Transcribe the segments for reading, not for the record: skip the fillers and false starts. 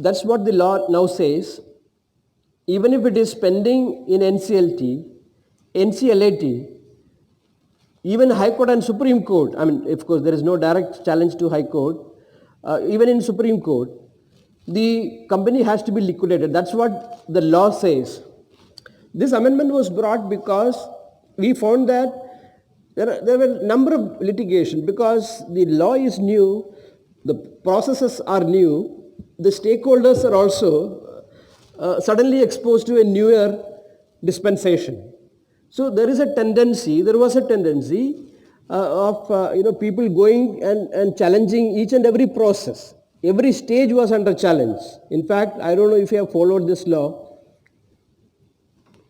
That's what the law now says. Even if it is pending in NCLT, NCLAT, even High Court and Supreme Court, I mean, of course, there is no direct challenge to High Court. Even in Supreme Court, the company has to be liquidated. That's what the law says. This amendment was brought because we found that there were a number of litigation because the law is new, the processes are new, the stakeholders are also suddenly exposed to a newer dispensation. So there was a tendency of people going and challenging each and every process. Every stage was under challenge. In fact, I don't know if you have followed this law.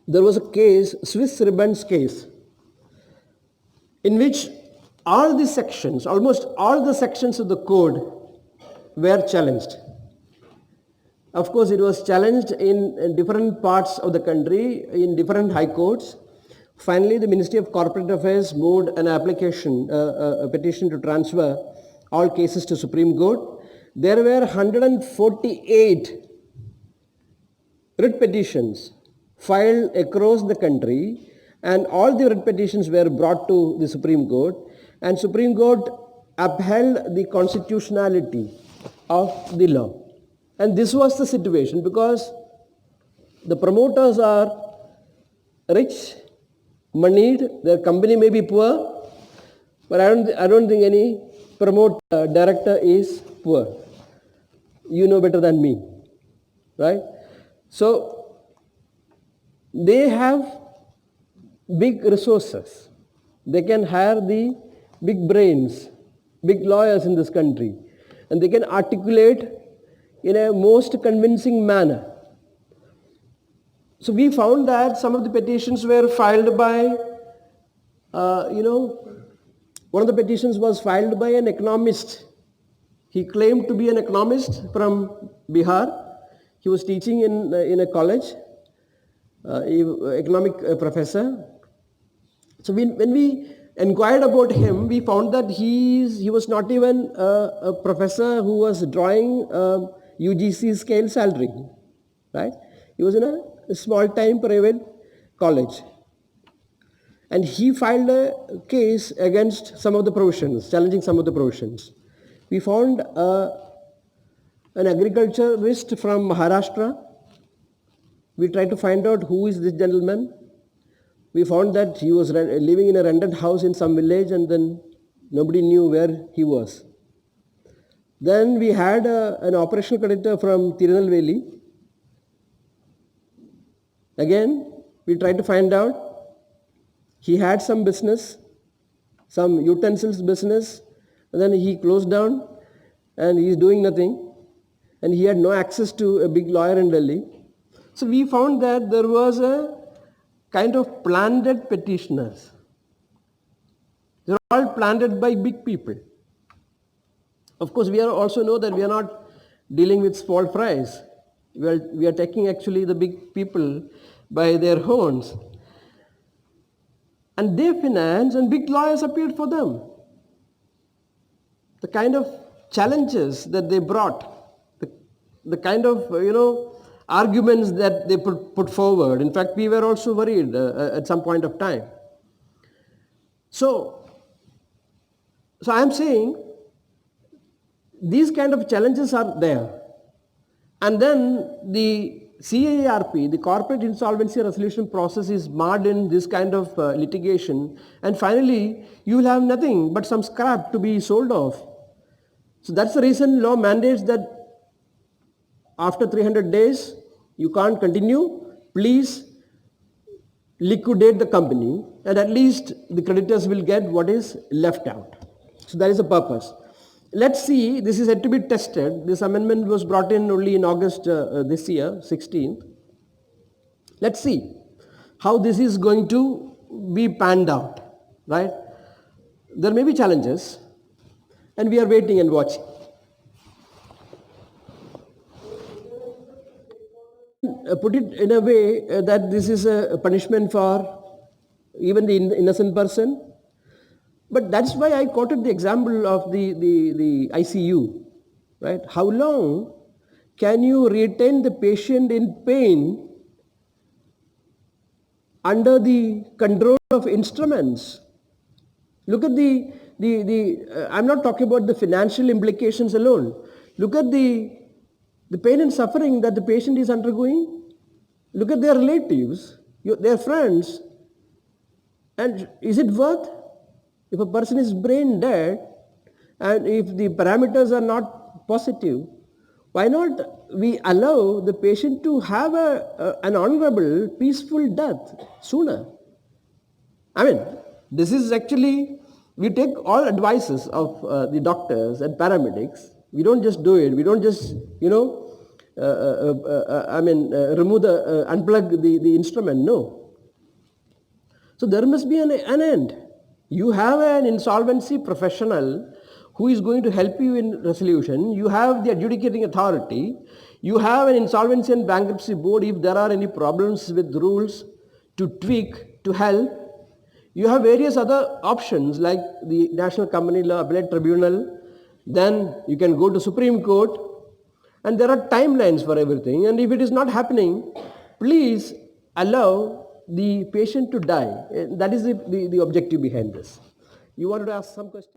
There was a case, Swiss Ribbons case, in which all the sections, almost all the sections of the code were challenged. Of course, it was challenged in different parts of the country, in different high courts. Finally, the Ministry of Corporate Affairs moved an application, a petition to transfer all cases to Supreme Court. There were 148 writ petitions filed across the country, and all the writ petitions were brought to the Supreme Court, and Supreme Court upheld the constitutionality of the law. And this was the situation because the promoters are rich, moneyed, their company may be poor, but I don't think any director is poor. You know better than me, right? So they have big resources. They can hire the big brains, big lawyers in this country, and they can articulate in a most convincing manner. So we found that some of the petitions were filed by, one of the petitions was filed by an economist. He claimed to be an economist from Bihar. He was teaching in a college, economic professor. So when we inquired about him, we found that he was not even a professor who was drawing UGC scale salary, right? He was in a small-time private college. And he filed a case against some of the provisions, challenging some of the provisions. We found an agriculturist from Maharashtra. We tried to find out who is this gentleman. We found that he was living in a rented house in some village, and then nobody knew where he was. Then we had an operational creditor from Tirunelveli. Again, we tried to find out. He had some business, some utensils business, and then he closed down and he's doing nothing. And he had no access to a big lawyer in Delhi. So we found that there was a kind of planted petitioners. They're all planted by big people. Of course, we also know that we are not dealing with small fries. We are taking actually the big people by their horns. And they finance, and big lawyers appeared for them. The kind of challenges that they brought, the kind of arguments that they put forward. In fact, we were also worried at some point of time. So I am saying these kind of challenges are there. And then the CIRP, the Corporate Insolvency Resolution process, is marred in this kind of litigation, and finally you will have nothing but some scrap to be sold off. So that's the reason law mandates that after 300 days you can't continue. Please liquidate the company, and at least the creditors will get what is left out. So that is the purpose. Let's see, this is yet to be tested. This amendment was brought in only in August this year, 16th. Let's see how this is going to be panned out, right? There may be challenges, and we are waiting and watching. Put it in a way that this is a punishment for even the innocent person. But that's why I quoted the example of the ICU, right? How long can you retain the patient in pain under the control of instruments? Look at I'm not talking about the financial implications alone. Look at the pain and suffering that the patient is undergoing. Look at their relatives, their friends. And is it worth? If a person is brain dead and if the parameters are not positive, why not we allow the patient to have an honorable, peaceful death sooner? I mean, this is actually, we take all advices of the doctors and paramedics. We don't just do it. We don't just, unplug the instrument. No. So there must be an end. You have an insolvency professional who is going to help you in resolution. You have the adjudicating authority. You have an insolvency and bankruptcy board if there are any problems with rules to tweak, to help. You have various other options like the National Company Law Appellate Tribunal. Then you can go to Supreme Court. And there are timelines for everything. And if it is not happening, please allow the patient to die. That is the objective behind this. You wanted to ask some question?